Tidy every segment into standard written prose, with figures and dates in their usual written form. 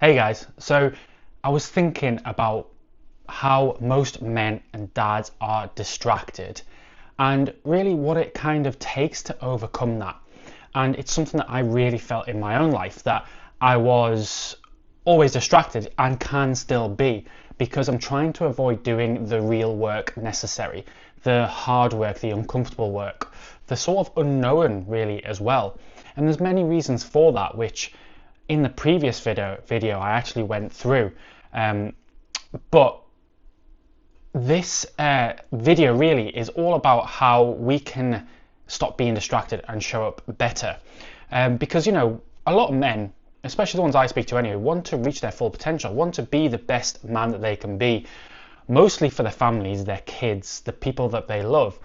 Hey guys, so I was thinking about how most men and dads are distracted and really what it kind of takes to overcome that. And it's something that I really felt in my own life that I was always distracted and can still be because I'm trying to avoid doing the real work necessary, the hard work, the uncomfortable work, the sort of unknown really as well. And there's many reasons for that, which in the previous video I actually went through. But this video really is all about how we can stop being distracted and show up better. Because, a lot of men, especially the ones I speak to anyway, want to reach their full potential, want to be the best man that they can be, mostly for their families, their kids, the people that they love.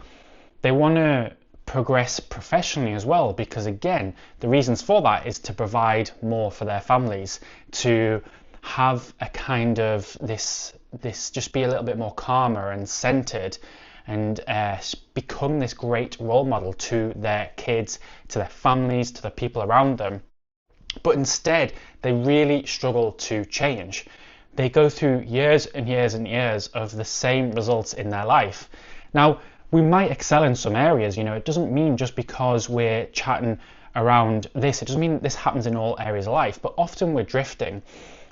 They want to progress professionally as well, because again, the reasons for that is to provide more for their families, to have a kind of this just be a little bit more calmer and centered, and become this great role model to their kids, to their families, to the people around them. But instead, they really struggle to change. They go through years and years and years of the same results in their life. Now, we might excel in some areas, it doesn't mean just because we're chatting around this, it doesn't mean this happens in all areas of life, but often we're drifting.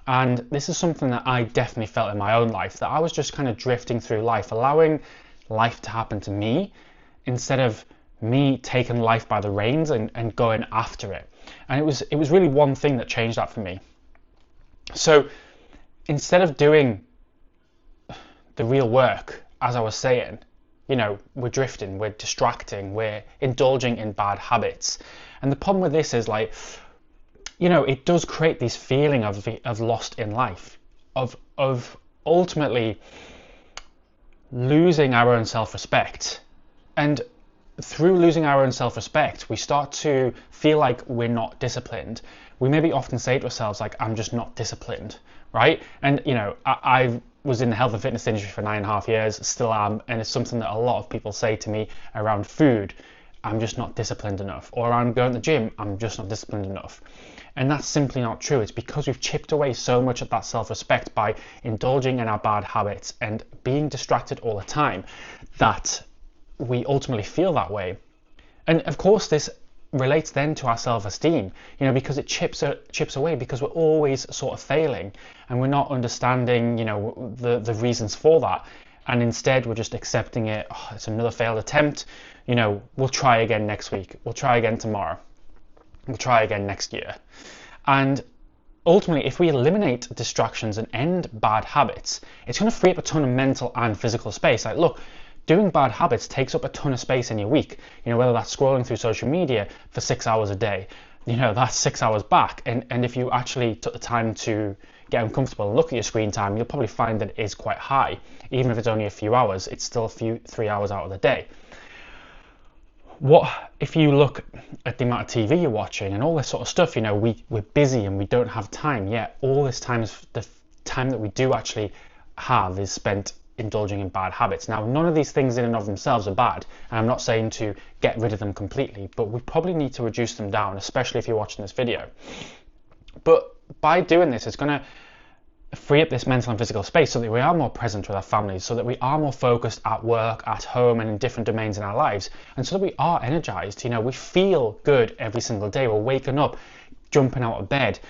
And this is something that I definitely felt in my own life, that I was just kind of drifting through life, allowing life to happen to me instead of me taking life by the reins and going after it. And it was really one thing that changed that for me. So instead of doing the real work, as I was saying, we're drifting, we're distracting, we're indulging in bad habits. And the problem with this is it does create this feeling of lost in life, of ultimately losing our own self-respect. And through losing our own self-respect, we start to feel like we're not disciplined. We maybe often say to ourselves, I'm just not disciplined, right? And, I was in the health and fitness industry for 9.5 years, still am, and it's something that a lot of people say to me around food. I'm just not disciplined enough. Or I'm going to the gym, I'm just not disciplined enough. And that's simply not true. It's because we've chipped away so much of that self-respect by indulging in our bad habits and being distracted all the time that we ultimately feel that way. And of course, this relates then to our self-esteem, because it chips away, because we're always sort of failing and we're not understanding, the reasons for that. And instead we're just accepting it. Oh, it's another failed attempt. We'll try again next week. We'll try again tomorrow. We'll try again next year. And ultimately, if we eliminate distractions and end bad habits, it's going to free up a ton of mental and physical space. Look, doing bad habits takes up a ton of space in your week. Whether that's scrolling through social media for 6 hours a day, that's 6 hours back. And if you actually took the time to get uncomfortable and look at your screen time, you'll probably find that it is quite high. Even if it's only a few hours, it's still 3 hours out of the day. What if you look at the amount of TV you're watching and all this sort of stuff? We're busy and we don't have time. Yet all this time is the time that we do actually have is spent indulging in bad habits. Now, none of these things in and of themselves are bad, and I'm not saying to get rid of them completely, but we probably need to reduce them down, especially if you're watching this video. But by doing this, it's going to free up this mental and physical space so that we are more present with our families, so that we are more focused at work, at home, and in different domains in our lives, and so that we are energized. We feel good every single day. We're waking up, jumping out of bed.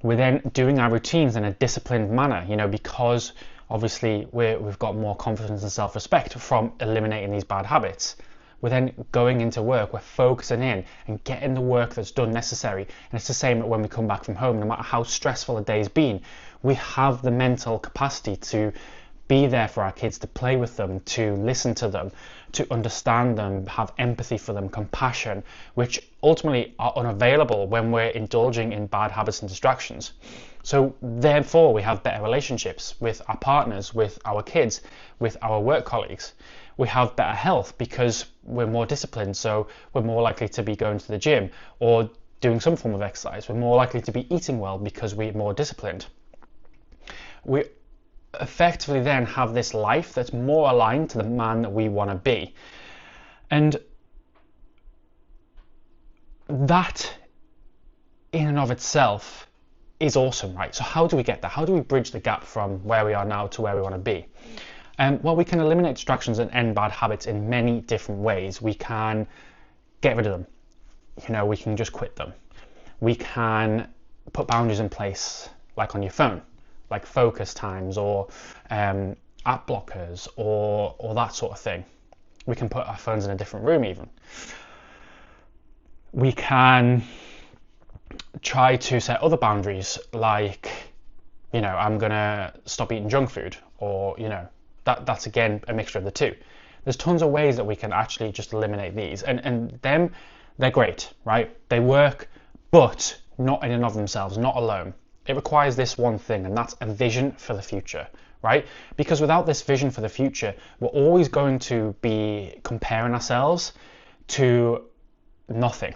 We're then doing our routines in a disciplined manner, because obviously we've got more confidence and self-respect from eliminating these bad habits. We're then going into work, we're focusing in and getting the work that's done necessary. And it's the same when we come back from home. No matter how stressful a day's been, we have the mental capacity to be there for our kids, to play with them, to listen to them, to understand them, have empathy for them, compassion, which ultimately are unavailable when we're indulging in bad habits and distractions. So therefore, we have better relationships with our partners, with our kids, with our work colleagues. We have better health because we're more disciplined, so we're more likely to be going to the gym or doing some form of exercise. We're more likely to be eating well because we're more disciplined. We effectively then have this life that's more aligned to the man that we want to be. And that in and of itself is awesome, right? So how do we get there? How do we bridge the gap from where we are now to where we want to be? Well, we can eliminate distractions and end bad habits in many different ways. We can get rid of them. We can just quit them. We can put boundaries in place, like on your phone, like focus times or app blockers or that sort of thing. We can put our phones in a different room even. We can try to set other boundaries, like, I'm going to stop eating junk food, or, that's again a mixture of the two. There's tons of ways that we can actually just eliminate these, and them, they're great, right? They work, but not in and of themselves, not alone. It requires this one thing, and that's a vision for the future, right? Because without this vision for the future, we're always going to be comparing ourselves to nothing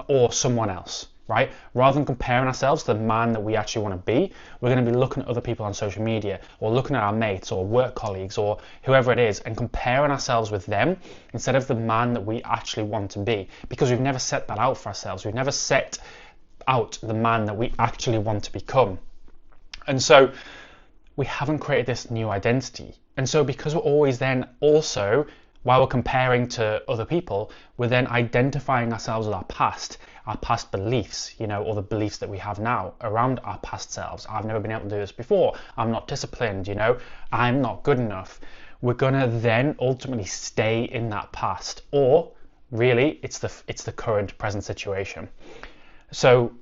or someone else, right? Rather than comparing ourselves to the man that we actually want to be, we're going to be looking at other people on social media or looking at our mates or work colleagues or whoever it is and comparing ourselves with them instead of the man that we actually want to be, because we've never set that out for ourselves. We've never set out the man that we actually want to become. And so we haven't created this new identity. And so because we're always then also, while we're comparing to other people, we're then identifying ourselves with our past beliefs, or the beliefs that we have now around our past selves. I've never been able to do this before. I'm not disciplined, I'm not good enough. We're gonna then ultimately stay in that past, or really it's the current present situation. So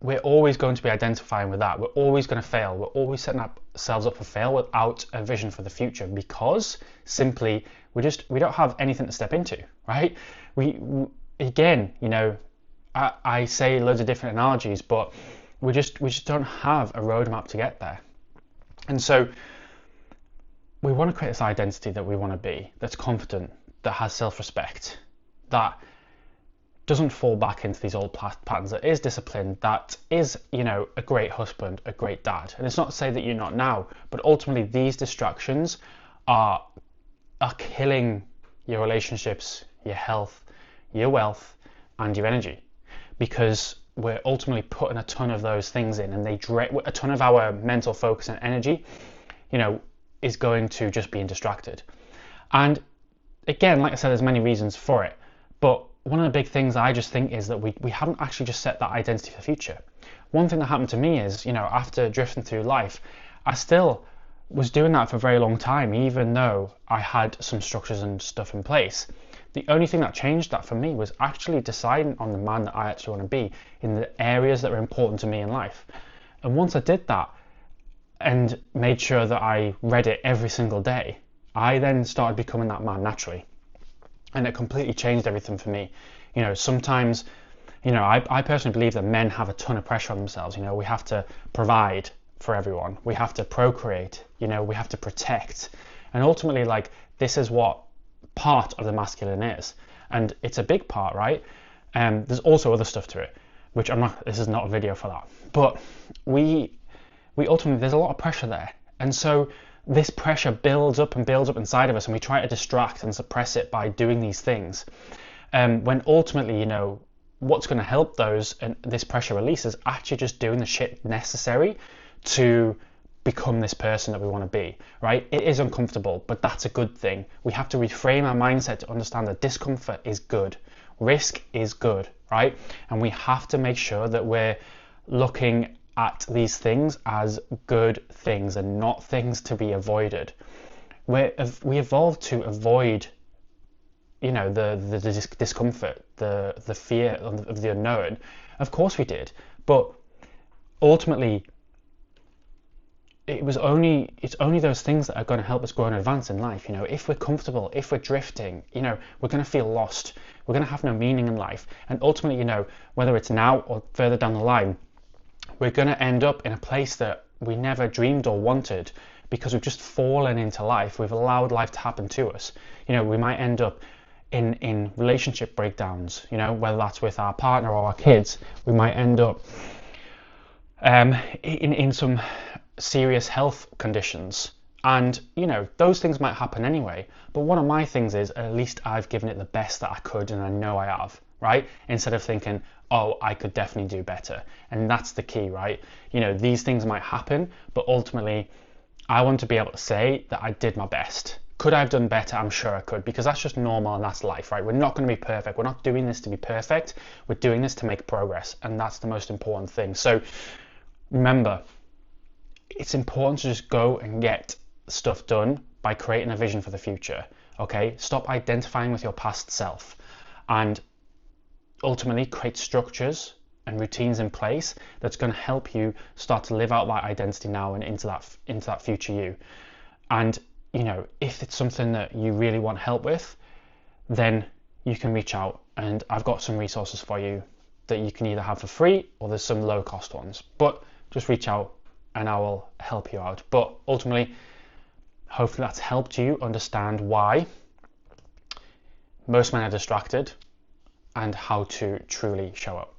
we're always going to be identifying with that. We're always going to fail. We're always setting ourselves up for fail without a vision for the future, because simply we don't have anything to step into, right? We again, I say loads of different analogies, but we just don't have a roadmap to get there. And so we want to create this identity that we want to be, that's confident, that has self-respect, that doesn't fall back into these old patterns, that is disciplined, that is, a great husband, a great dad. And it's not to say that you're not now, but ultimately these distractions are killing your relationships, your health, your wealth, and your energy, because we're ultimately putting a ton of those things in, and a ton of our mental focus and energy, is going to just being distracted. And again, like I said, there's many reasons for it, but one of the big things I just think is that we haven't actually just set that identity for the future. One thing that happened to me is, after drifting through life, I still was doing that for a very long time, even though I had some structures and stuff in place. The only thing that changed that for me was actually deciding on the man that I actually want to be in the areas that are important to me in life. And once I did that and made sure that I read it every single day, I then started becoming that man naturally. And it completely changed everything for me. Sometimes, I personally believe that men have a ton of pressure on themselves. We have to provide for everyone. We have to procreate. We have to protect. And ultimately, this is what part of the masculine is. And it's a big part, right? There's also other stuff to it, which this is not a video for that. But we ultimately, there's a lot of pressure there. And so this pressure builds up inside of us, and we try to distract and suppress it by doing these things. When ultimately, what's going to help this pressure release is actually just doing the shit necessary to become this person that we want to be, right? It is uncomfortable, but that's a good thing. We have to reframe our mindset to understand that discomfort is good. Risk is good, right? And we have to make sure that we're looking at these things as good things and not things to be avoided. We evolved to avoid, the discomfort, the fear of the unknown. Of course we did, but ultimately, it's only those things that are going to help us grow and advance in life. If we're comfortable, if we're drifting, we're going to feel lost. We're going to have no meaning in life, and ultimately, whether it's now or further down the line, we're going to end up in a place that we never dreamed or wanted, because we've just fallen into life. We've allowed life to happen to us. We might end up in relationship breakdowns, whether that's with our partner or our kids. We might end up in some serious health conditions. And, those things might happen anyway. But one of my things is, at least I've given it the best that I could, and I know I have, right? Instead of thinking, oh, I could definitely do better. And that's the key, right? These things might happen, but ultimately I want to be able to say that I did my best. Could I have done better? I'm sure I could, because that's just normal and that's life, right? We're not going to be perfect. We're not doing this to be perfect. We're doing this to make progress, and that's the most important thing. So remember, it's important to just go and get stuff done by creating a vision for the future, okay? Stop identifying with your past self and ultimately create structures and routines in place that's going to help you start to live out that identity now and into that future you. And if it's something that you really want help with, then you can reach out, and I've got some resources for you that you can either have for free or there's some low cost ones, but just reach out and I will help you out. But ultimately, hopefully that's helped you understand why most men are distracted and how to truly show up.